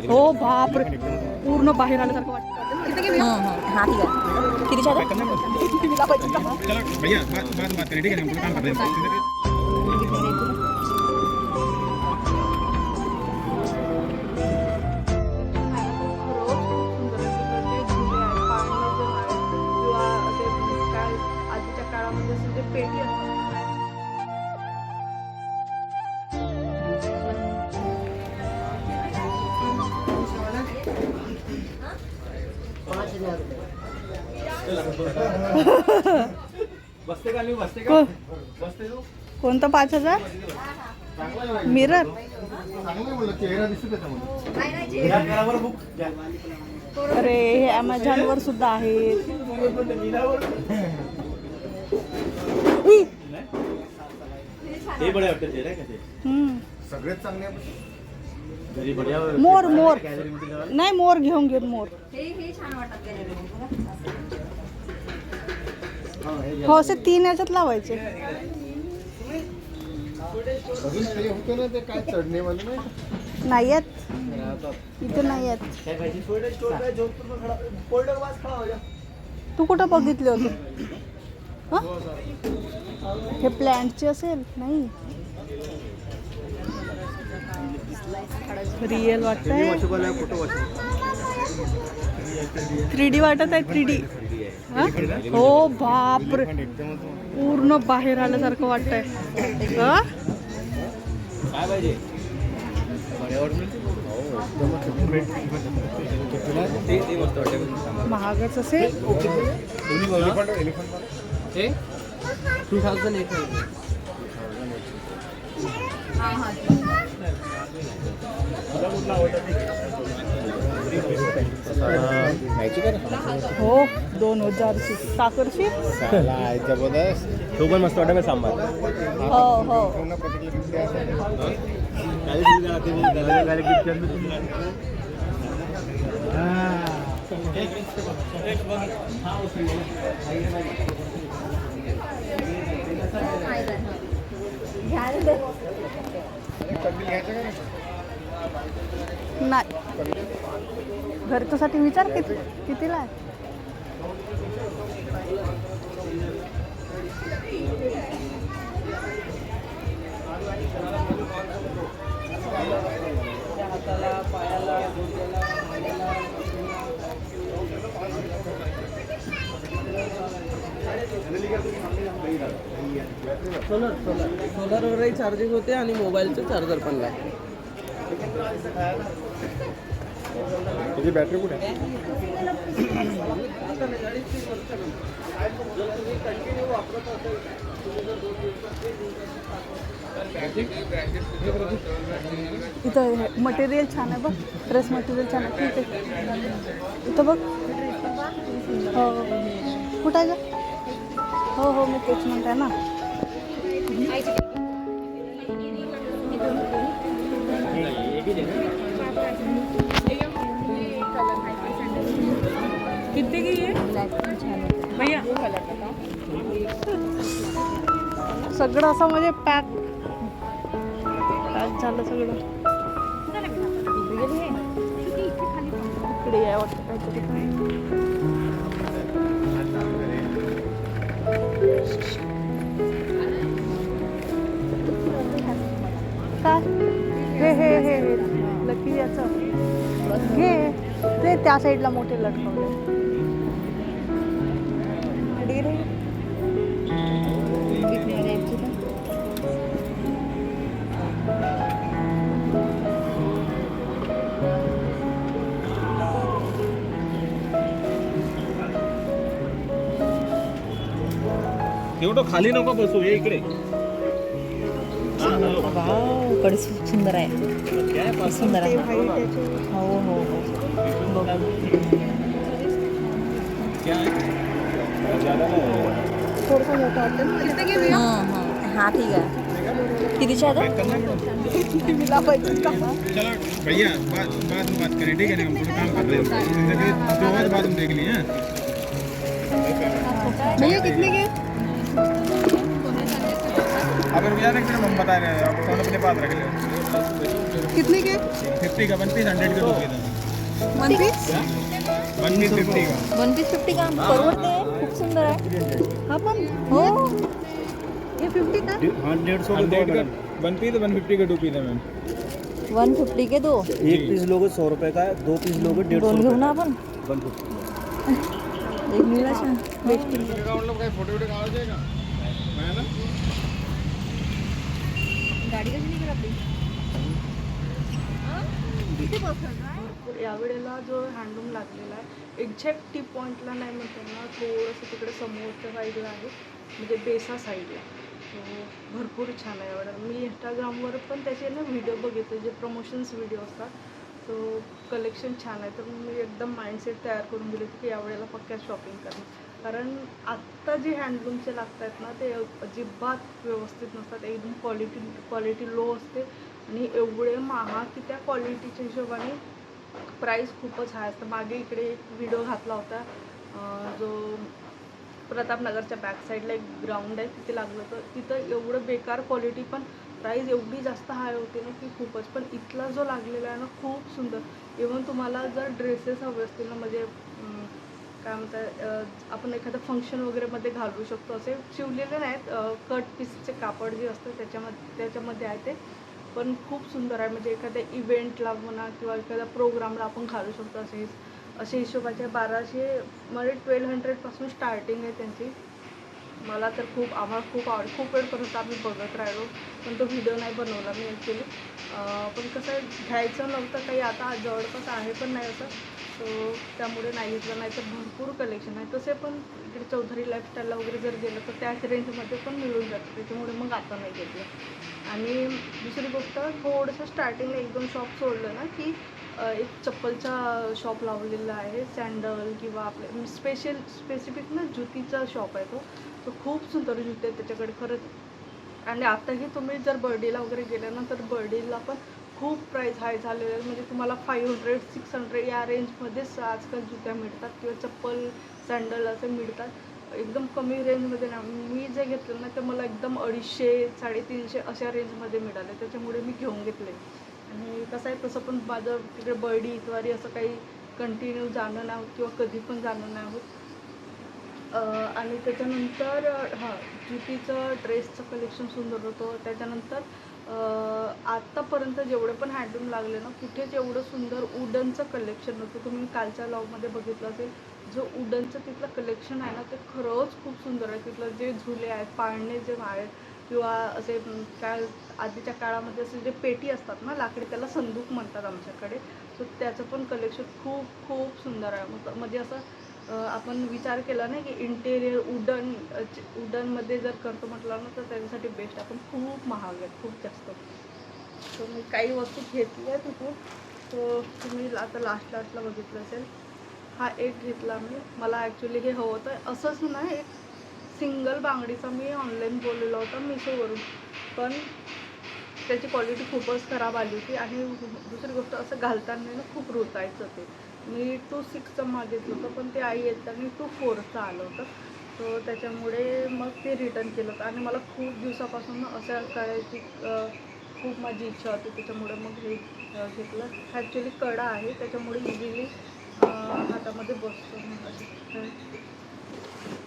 हो बापरे, पूर्ण बाहेर आल्यासारखं वाटतं. हाँ ठीक है किती छान भैया बात करें ठीक है, हम काम कर रहे हैं. आधीच्या काळामध्ये असे पेटी असतात. कोणतं 5,000 मिरर? अरे हे अमेझॉन वर सुद्धा आहेत. सगळेच चांगले. मोर मोर नाही, मोर घेऊन घेऊन मोर. हो असे 3 याच्यात लावायचे. होते ना ते काय चढणे वाले नाही आहेत इथे, नाही आहेत. तू कुठं बघितले होते? हं? हे प्लॅन्टचे असेल? नाही, रिअल वाटतंय. 3D वाटत आहे. 3D. हो बापरे, पूर्ण बाहेर आल्यासारखं वाटतंय. महागच असेल. 2800. हो 2000ची साखरची. जबरदस्त. तो पण मस्त वाटत सांबार. हो हो नाही, घरच्यासाठी विचार कितीला आहे. सोलरवरही चार्जिंग होते आणि मोबाईलचं चार्जर पण लागते. त्याची बॅटरी कुठे आहे? इथं मटेरियल छान आहे बघ, ड्रेस मटेरियल छान आहे. ठीक आहे, इथं बघ. हो कुठं आहे गं? हो हो मी तेच म्हणते ना. किती की आहे भैया? सगळं असं म्हणजे पॅक झालं सगळं. इकडे आहे वाटतं काहीतरी. काय हे हे हे लकी याचं घे ते, त्या साईडला मोठे लटकवले. एवढं खाली नको बसू, ये इकडे. कडे सुंदर आहे, सुंदर आहे. हो हो हो थोडंसं मोठं वाटतं ना. हाँ ठीक है किती छान चलो भैया बात करें ठीक है ना, हम थोड़ा काम कर रहे हैं. 2 और बाद हम देख लिए हैं. भैया कितने के? अगर भैया हम बता रहे हैं, आप फोन अपने पास रख ले. कितने के 50 का 1 पीस 100 का टोपी था 1 पीस 1 पीस 50 का 1 पीस 50 का परवडते खूप सुंदर आहे हा पण हो ये 50 का 100 का 1 पीस 150 का टोपी था मैम 150 के 2 एक पीस लोगे 100 रुपए का है, 2 पीस लोगे 150 दोन घेऊ ना आपण 150 एक निळा छान मतलब काय फोटो वोटो काढायचे का गाडी कशी निघेल आपली यावेळेला जो हँडलूम लागलेला आहे एक्झॅक्ट टी पॉईंटला नाही म्हणतो ना थोडंसं तिकडे समोरच्या साईडला आहे म्हणजे बेसा साईडला तो भरपूर छान आहे यावेळेला मी इंस्टाग्रामवर पण त्याचे ना व्हिडिओ बघितले जे प्रमोशन्स व्हिडिओ असतात तो कलेक्शन छान आहे तर मी एकदम माइंडसेट तयार करून दिले की यावेळेला पक्क्या शॉपिंग करणार कारण आत्ता जे हँडलूमचे लागत आहेत ना ते अजिबात व्यवस्थित नसतात एकदम क्वालिटी लो असते आणि एवढे महाग की त्या क्वालिटीच्या हिशोबाने प्राईस खूपच हाय असतं मागे इकडे एक व्हिडिओ घातला होता जो प्रतापनगरच्या बॅक साईडला एक ग्राउंड आहे तिथे लागलं होतं तिथं एवढं बेकार क्वालिटी पण प्राईस एवढी जास्त हाय होती ना की खूपच पण इथला जो लागलेला आहे ना खूप सुंदर इव्हन तुम्हाला जर ड्रेसेस हवे असतील ना म्हणजे काय म्हणतात आपण एखादं फंक्शन वगैरेमध्ये घालू शकतो असे शिवलेले नाहीत कट पीसचे कापड जे असतं त्याच्यामध्ये आहे ते पण खूप सुंदर आहे म्हणजे एखाद्या इव्हेंटला म्हणा किंवा एखाद्या प्रोग्रामला आपण घालू शकतो असे हिशोबाचे 1200 म्हणजे 1200पासून स्टार्टिंग आहे त्यांची मला तर आम्हाला खूप खूप वेळपर्यंत आम्ही बघत राहिलो पण तो व्हिडिओ नाही बनवला मी ॲक्च्युली पण कसं घ्यायचं नव्हतं काही आता जवळपास आहे पण नाही असं तो त्यामुळे नाही घेतलं नाही तर भरपूर कलेक्शन आहे तसे पण इकडे चौधरी लाईफस्टाईलला वगैरे जर गेलं तर त्याच रेंजमध्ये पण मिळून जातं त्याच्यामुळे मग आता नाही घेतलं आणि दुसरी गोष्ट थोडंसं स्टार्टिंगला 1-2 शॉप सोडलं ना की एक चप्पलचा शॉप लावलेला आहे सँडल किंवा आपले स्पेसिफिक ना जुतीचा शॉप आहे तो खूप सुंदर जुते आहेत त्याच्याकडे खरंच आणि आताही तुम्ही जर बर्डीला वगैरे गेले ना तर बर्डीला पण खूप प्राईस हाय झालेले आहे म्हणजे तुम्हाला 500-600 या रेंजमध्येच आजकाल जुत्या मिळतात किंवा चप्पल सँडल असे मिळतात एकदम कमी रेंजमध्ये ना मी जे घेतलं ना ते मला एकदम 250-350 अशा रेंजमध्ये मिळाले त्याच्यामुळे मी घेऊन घेतले आणि कसं आहे तसं पण माझं तिकडे बर्डी इतवारी असं काही कंटिन्यू जाणं नाही होत किंवा कधी पण जाणं नाही होत आणि त्याच्यानंतर जुतीचं ड्रेसचं कलेक्शन सुंदर होतं त्याच्यानंतर आत्तापर्यंत जेवढे पण हँडलूम लागले ना कुठेच एवढं सुंदर वुडनचं कलेक्शन होतं तुम्ही कालच्या लॉगमध्ये बघितलं असेल जो वुडनचं तिथलं कलेक्शन आहे ना ते खरंच खूप सुंदर आहे तिथलं जे झुले आहेत पाळणे जे आहेत किंवा असे काय आधीच्या काळामध्ये असे जे पेटी असतात ना लाकडी त्याला संदूक म्हणतात आमच्याकडे सो त्याचं पण कलेक्शन खूप खूप सुंदर आहे म्हणजे असं आपण विचार केला नाही की इंटेरियर वुडनमध्ये जर करतो म्हटलं ना तर त्याच्यासाठी बेस्ट आहे पण खूप महाग आहेत खूप जास्त सो मी काही वस्तू घेतली आहे तिथून सो तुम्ही आता लास्टला बघितलं असेल हा एक घेतला मला ॲक्च्युली हे हवं होतं असंच नाही एक सिंगल बांगडीचा मी ऑनलाईन बोललेला होता मिशोवरून पण त्याची क्वालिटी खूपच खराब आली होती आणि दुसरी गोष्ट असं घालताना ना खूप रुतायचं ते मी 2.6चं मागितलं होतं पण ते आई येताना 2.4चं आलं होतं सो त्याच्यामुळे मग ते रिटर्न केलं होतं आणि मला खूप दिवसापासून असं करायची खूप माझी इच्छा होती त्याच्यामुळे मग हे घेतलं ॲक्च्युली कडा आहे त्याच्यामुळे इझिली हातामध्ये बसतो असे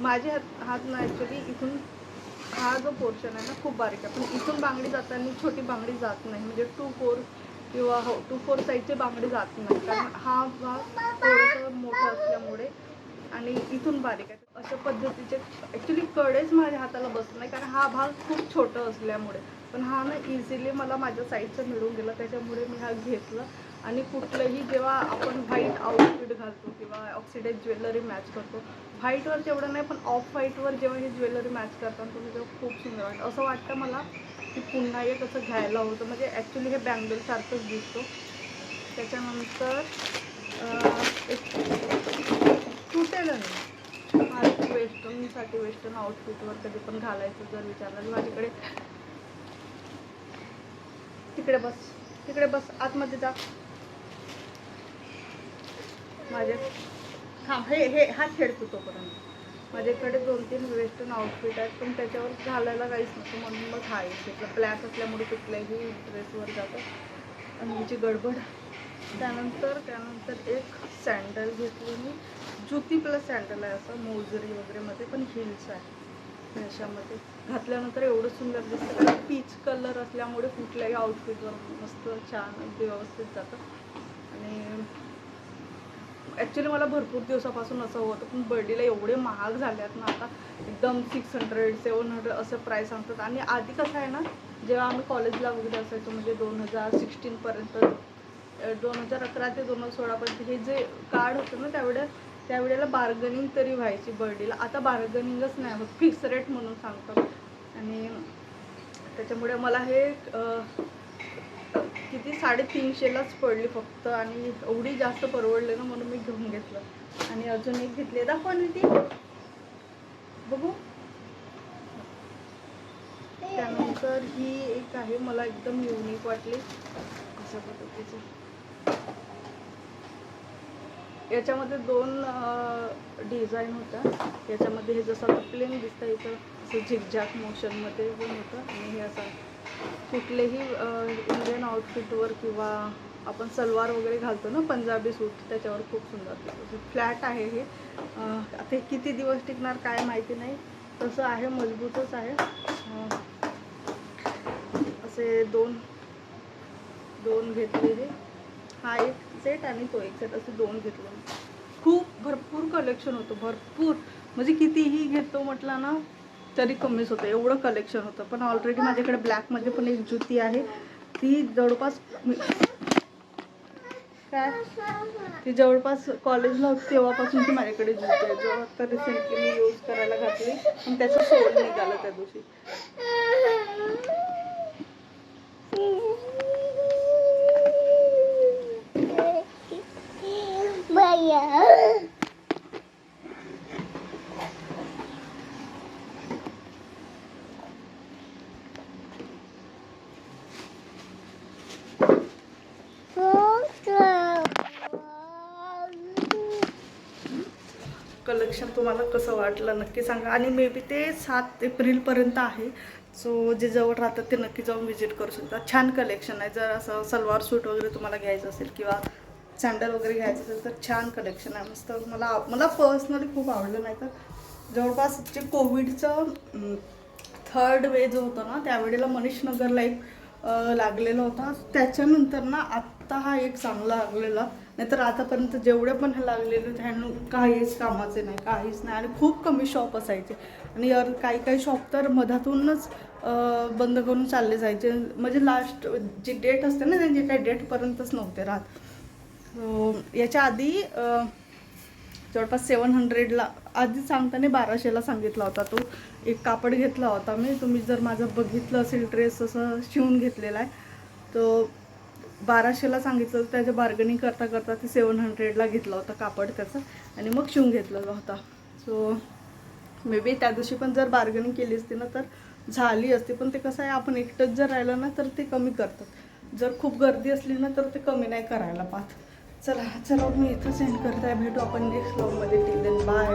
माझे हात ना ॲक्च्युली इथून हा जो पोर्शन आहे ना खूप बारीक आहे पण इथून बांगडी जाताना छोटी बांगडी जात नाही म्हणजे 2.4 किंवा 2.4 साईजची बांगडी जात नाही कारण हा भाग थोडंसं मोठा असल्यामुळे आणि इथून बारीक आहे अशा पद्धतीचे ॲक्च्युली कडेच माझ्या हाताला बसत नाही कारण हा भाग खूप छोटं असल्यामुळे पण हा ना इझिली मला माझ्या साईजचं मिळून गेला त्याच्यामुळे मी हा घेतला आणि कुठलंही जेव्हा आपण व्हाईट आउटफिट घालतो किंवा ऑक्सिडाइज ज्वेलरी मॅच करतो व्हाईटवर तेवढं नाही पण ऑफ व्हाईटवर जेव्हा ही ज्वेलरी मॅच करताना तुम्ही तेव्हा खूप सुंदर वाटतं असं वाटतं मला की पुन्हा एक असं घ्यायला होतं म्हणजे ॲक्च्युली हे बँगलसारखंच दिसतो त्याच्यानंतर एक तुटेल नाही माझं वेस्टर्न आउटफिटवर कधी पण घालायचं जर विचारलं माझ्याकडे तिकडे बस आतमध्ये जा माझे हे हात खेळतो तोपर्यंत माझ्याकडे 2-3 वेस्टर्न आउटफिट आहेत पण त्याच्यावर घालायला काहीच नसतं म्हणून मग हा एक घेतला ब्लॅक असल्यामुळे कुठल्याही ड्रेसवर जातं आणि हिची गडबड. त्यानंतर एक सँडल घेतली मी, जुती प्लस सँडल आहे, असं मोजरी वगैरेमध्ये पण हिल्स आहे अशामध्ये. घातल्यानंतर एवढं सुंदर दिसतं, कारण पीच कलर असल्यामुळे कुठल्याही आउटफिटवर मस्त छान अगदी व्यवस्थित जातं. आणि ॲक्च्युली मला भरपूर दिवसापासून असं होतं, पण बर्डीला एवढे महाग झाल्यात ना आता, एकदम 600 700 असं प्राईस सांगतात. आणि आधी कसं आहे ना, जेव्हा आम्ही कॉलेजला वगैरे असायचो, म्हणजे 2016पर्यंत, 2011 ते 2016पर्यंत हे जे कार्ड होतं ना, त्यावेळेला बार्गनिंग तरी व्हायची बर्डीला. आता बार्गनिंगच नाही होत, फिक्स रेट म्हणून सांगतात. आणि त्याच्यामुळे मला हे किती 350लाच पडली फक्त, आणि एवढी जास्त परवडले ना, म्हणून मी घेऊन घेतलं. आणि अजून एक घेतली, दाखवा ना ती बघू. त्यानंतर ही एक आहे, मला एकदम युनिक वाटली अशा पद्धतीची. याच्यामध्ये 2 डिझाईन होत्या. याच्यामध्ये हे जसं आता प्लेन दिसतं, इथं असं झिगझॅग मोशनमध्ये पण होतं. आणि हे असं कुठलेही इंडियन आउटफिटवर किंवा आपण सलवार वगैरे घालतो ना, पंजाबी सूट, त्याच्यावर खूप सुंदर दिसतं. फ्लॅट आहे हे. आता हे किती दिवस टिकणार काय माहिती नाही, तसं आहे, मजबूतच आहे. असे दोन घेतले हे, हा एक सेट आणि तो एक सेट, असे 2 घेतले. खूप भरपूर कलेक्शन होतं, भरपूर, म्हणजे कितीही घेतो म्हटलं ना तरी कमीच होतं, एवढं कलेक्शन होतं. पण ऑलरेडी माझ्याकडे ब्लॅकमध्ये पण एक जुती आहे, ती जवळपास कॉलेजला होती तेव्हापासून ती माझ्याकडे जुती आहे, जो आता रिसेंटली मी यूज करायला घातली, पण त्याचं सोल निघालं त्या दिवशी. कलेक्शन तुम्हाला कसं वाटलं नक्की सांगा. आणि मे बी ते 7 एप्रिलपर्यंत आहे, सो जे जवळ राहतात ते नक्की जाऊन व्हिजिट करू शकता. छान कलेक्शन आहे. जर असं सलवार सूट वगैरे तुम्हाला घ्यायचं असेल किंवा सँडल वगैरे घ्यायचं असेल तर छान कलेक्शन आहे, मस्त. मला पर्सनली खूप आवडलं. नाही तर जवळपास जे कोविडचं 3rd वेव जो होता ना, त्यावेळेला मनीष नगरला एक लागलेला होता, त्याच्यानंतर ना आत्ता हा एक चांगला लागलेला. नाहीतर आतापर्यंत जेवढे पण हे लागलेले त्यानं काहीच कामाचे नाही, काहीच नाही. आणि खूप कमी शॉप असायचे, आणि काही शॉप तर मधातूनच बंद करून चालले जायचे, म्हणजे लास्ट जी डेट असते ना त्यांची काही डेटपर्यंतच नव्हते राहत. याच्या आधी जवळपास 700ला, आधी सांगताना 1200ला सांगितला होता. तो एक कापड घेतला होता मी, तुम्ही जर माझं बघितलं असेल, ड्रेस असं शिवून घेतलेला आहे, तो 1200ला सांगितलं होतं. त्याचं बार्गनिंग करता करता ते 700ला घेतला होता कापड त्याचं, आणि मग शिवून घेतलेला होता. सो मे बी त्या दिवशी पण जर बार्गनिंग केली असती ना तर झाली असती, पण ते कसं आहे, आपण एकटंच जर राहिलं ना तर ते कमी करतात, जर खूप गर्दी असली ना तर ते कमी नाही करायला पाहत. चला मी इथं सेंड करते आहे. भेटू आपण नेक्स्ट व्लॉगमध्ये. Till then bye.